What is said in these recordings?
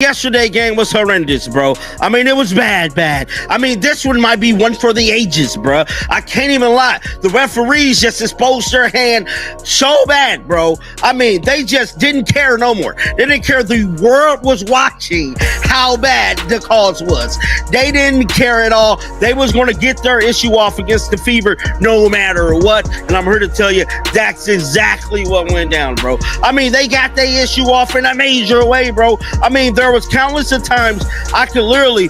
Yesterday game was horrendous, bro. I mean, it was bad. I mean, this one might be one for the ages, bro. I can't even lie. The referees just exposed their hand so bad, bro. I mean, they just didn't care no more. They didn't care. The world was watching how bad the cause was. They didn't care at all. They was going to get their issue off against the Fever no matter what. And I'm here to tell you, that's exactly what went down, bro. I mean, they got their issue off in a major way, bro. I mean, there was countless of times I could literally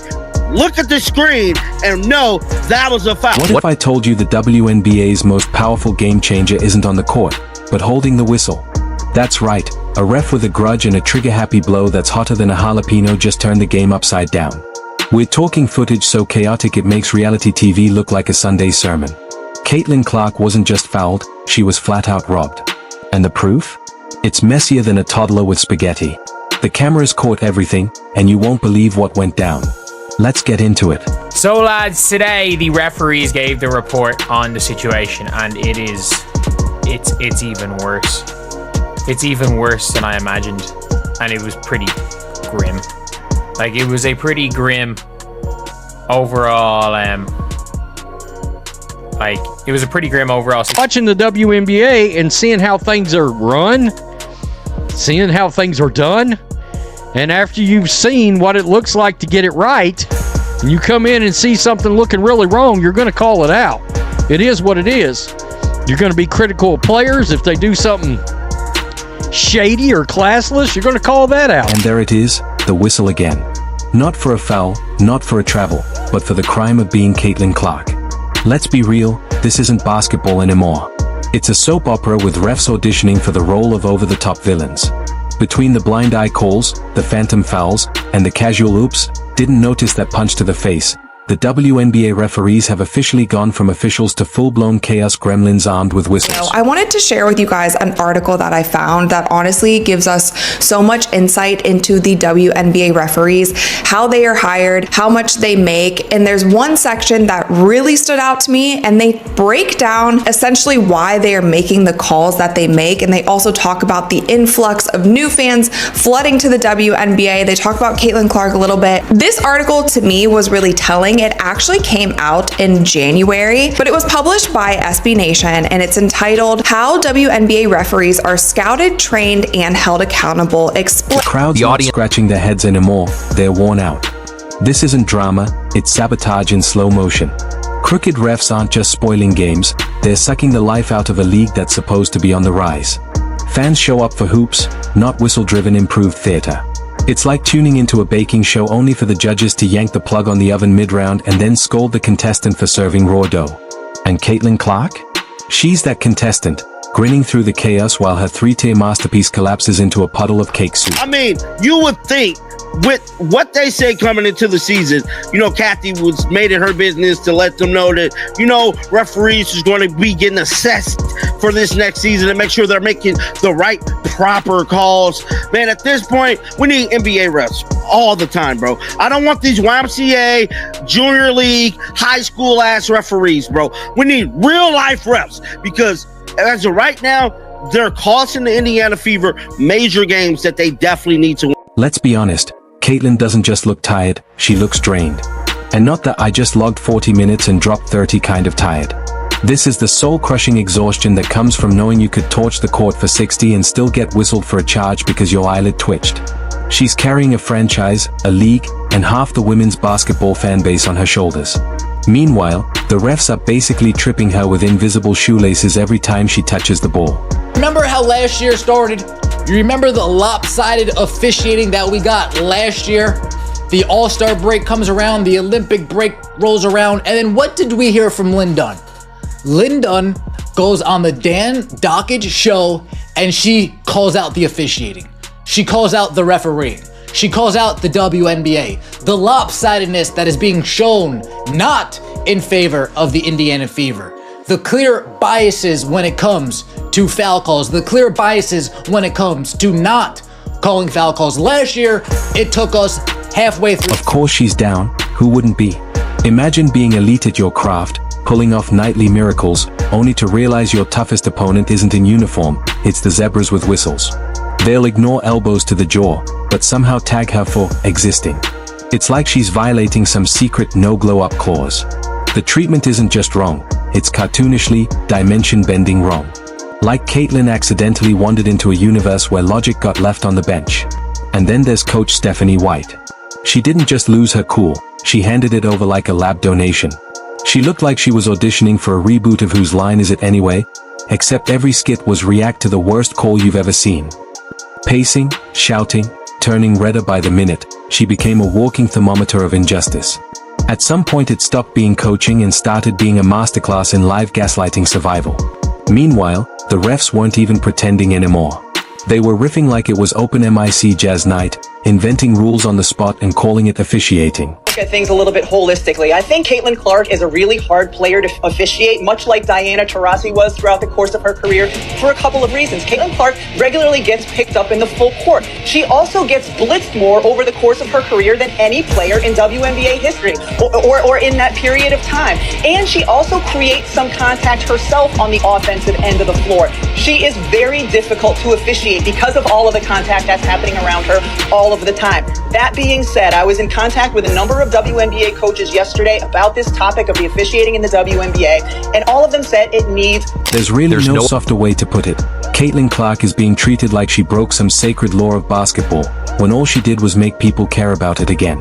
look at the screen and know that was a foul. What if I told you the WNBA's most powerful game changer isn't on the court, but holding the whistle? That's right, a ref with a grudge and a trigger-happy blow that's hotter than a jalapeno just turned the game upside down. We're talking footage so chaotic it makes reality TV look like a Sunday sermon. Caitlin Clark wasn't just fouled, she was flat-out robbed. And the proof? It's messier than a toddler with spaghetti. The cameras caught everything, and you won't believe what went down. Let's get into it. So lads, today the referees gave the report on the situation, and it's even worse. It's even worse than I imagined, and it was pretty grim. Like, it was a pretty grim overall, it was a pretty grim overall. Watching the WNBA and seeing how things are run, seeing how things are done, and after you've seen what it looks like to get it right, and you come in and see something looking really wrong, you're going to call it out. It is what it is. You're going to be critical of players. If they do something shady or classless, you're going to call that out. And there it is, the whistle again. Not for a foul, not for a travel, but for the crime of being Caitlin Clark. Let's be real, this isn't basketball anymore. It's a soap opera with refs auditioning for the role of over-the-top villains. Between the blind eye calls, the phantom fouls, and the casual oops, didn't notice that punch to the face, the WNBA referees have officially gone from officials to full-blown chaos gremlins armed with whistles. I wanted to share with you guys an article that I found that honestly gives us so much insight into the WNBA referees, how they are hired, how much they make, and there's one section that really stood out to me, and they break down essentially why they are making the calls that they make, and they also talk about the influx of new fans flooding to the WNBA. They talk about Caitlin Clark a little bit. This article to me was really telling. It actually came out in January, but it was published by SB Nation, and it's entitled How WNBA Referees Are Scouted, Trained, and Held Accountable. The crowd's not scratching their heads anymore, they're worn out. This isn't drama, it's sabotage in slow motion. Crooked refs aren't just spoiling games, they're sucking the life out of a league that's supposed to be on the rise. Fans show up for hoops, not whistle-driven improved theater. It's like tuning into a baking show only for the judges to yank the plug on the oven mid-round and then scold the contestant for serving raw dough. And Caitlin Clark? She's that contestant, grinning through the chaos while her three-tier masterpiece collapses into a puddle of cake soup. I mean, you would think with what they say coming into the season, Kathy was made it her business to let them know that, referees is going to be getting assessed for this next season and make sure they're making the right, proper calls. Man, at this point, we need NBA refs all the time, bro. I don't want these YMCA, junior league, high school ass referees, bro. We need real life refs because as of right now, they're costing the Indiana Fever major games that they definitely need to win. Let's be honest, Caitlin doesn't just look tired, she looks drained. And not that I just logged 40 minutes and dropped 30 kind of tired. This is the soul-crushing exhaustion that comes from knowing you could torch the court for 60 and still get whistled for a charge because your eyelid twitched. She's carrying a franchise, a league, and half the women's basketball fan base on her shoulders. Meanwhile, the refs are basically tripping her with invisible shoelaces every time she touches the ball. Remember how last year started? You remember the lopsided officiating that we got last year? The All-Star break comes around, the Olympic break rolls around, and then what did we hear from Lynn Dunn? Lynn Dunn goes on the Dan Dockage show and she calls out the officiating. She calls out the refereeing. She calls out the WNBA. The lopsidedness that is being shown not in favor of the Indiana Fever. The clear biases when it comes to foul calls. The clear biases when it comes to not calling foul calls. Last year, it took us halfway through. Of course she's down. Who wouldn't be? Imagine being elite at your craft, pulling off nightly miracles, only to realize your toughest opponent isn't in uniform, it's the zebras with whistles. They'll ignore elbows to the jaw, but somehow tag her for existing. It's like she's violating some secret no glow up clause. The treatment isn't just wrong, it's cartoonishly, dimension-bending wrong. Like Caitlyn accidentally wandered into a universe where logic got left on the bench. And then there's Coach Stephanie White. She didn't just lose her cool, she handed it over like a lab donation. She looked like she was auditioning for a reboot of Whose Line Is It Anyway? Except every skit was react to the worst call you've ever seen. Pacing, shouting, turning redder by the minute, she became a walking thermometer of injustice. At some point it stopped being coaching and started being a masterclass in live gaslighting survival. Meanwhile, the refs weren't even pretending anymore. They were riffing like it was open mic jazz night, inventing rules on the spot and calling it officiating. Look at things a little bit holistically. I think Caitlin Clark is a really hard player to officiate, much like Diana Taurasi was throughout the course of her career, for a couple of reasons. Caitlin Clark regularly gets picked up in the full court. She also gets blitzed more over the course of her career than any player in WNBA history, or in that period of time. And she also creates some contact herself on the offensive end of the floor. She is very difficult to officiate because of all of the contact that's happening around her all of the time. That being said, I was in contact with a number of WNBA coaches yesterday about this topic of the officiating in the WNBA, and all of them said it needs... There's no softer way to put it. Caitlin Clark is being treated like she broke some sacred law of basketball, when all she did was make people care about it again.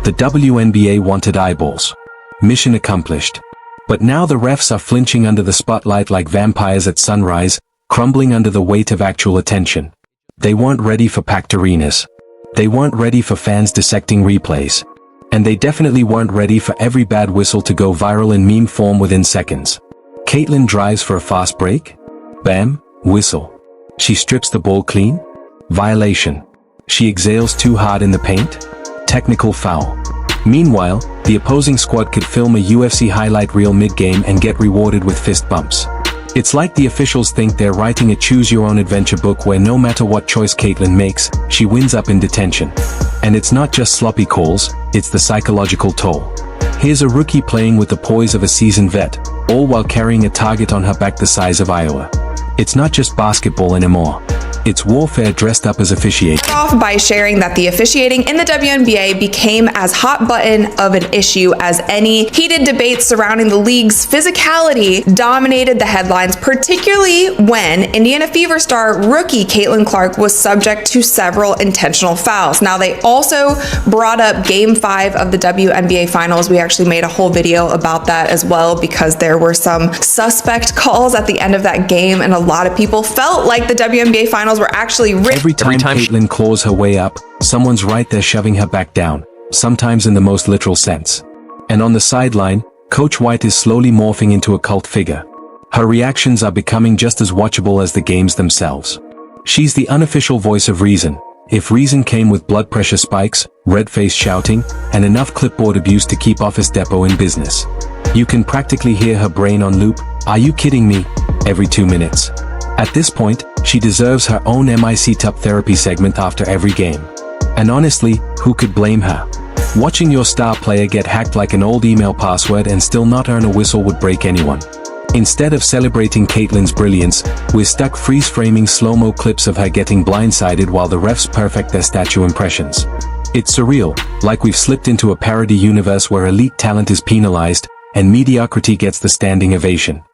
The WNBA wanted eyeballs. Mission accomplished. But now the refs are flinching under the spotlight like vampires at sunrise, crumbling under the weight of actual attention. They weren't ready for packed arenas. They weren't ready for fans dissecting replays. And they definitely weren't ready for every bad whistle to go viral in meme form within seconds. Caitlyn drives for a fast break? Bam, whistle. She strips the ball clean? Violation. She exhales too hard in the paint? Technical foul. Meanwhile, the opposing squad could film a UFC highlight reel mid-game and get rewarded with fist bumps. It's like the officials think they're writing a choose-your-own-adventure book where no matter what choice Caitlyn makes, she winds up in detention. And it's not just sloppy calls, it's the psychological toll. Here's a rookie playing with the poise of a seasoned vet, all while carrying a target on her back the size of Iowa. It's not just basketball anymore. It's warfare dressed up as officiating. Off by sharing that the officiating in the WNBA became as hot button of an issue as any. Heated debates surrounding the league's physicality dominated the headlines, particularly when Indiana Fever star rookie Caitlin Clark was subject to several intentional fouls. Now, they also brought up Game 5 of the WNBA Finals. We actually made a whole video about that as well because there were some suspect calls at the end of that game, and a lot of people felt like the WNBA Finals were actually rigged. Every time Caitlyn claws her way up, someone's right there shoving her back down, sometimes in the most literal sense. And on the sideline, Coach White is slowly morphing into a cult figure. Her reactions are becoming just as watchable as the games themselves. She's the unofficial voice of reason. If reason came with blood pressure spikes, red-faced shouting, and enough clipboard abuse to keep Office Depot in business. You can practically hear her brain on loop, "Are you kidding me?" every 2 minutes. At this point, she deserves her own MIC Top therapy segment after every game. And honestly, who could blame her? Watching your star player get hacked like an old email password and still not earn a whistle would break anyone. Instead of celebrating Caitlyn's brilliance, we're stuck freeze-framing slow-mo clips of her getting blindsided while the refs perfect their statue impressions. It's surreal, like we've slipped into a parody universe where elite talent is penalized, and mediocrity gets the standing ovation.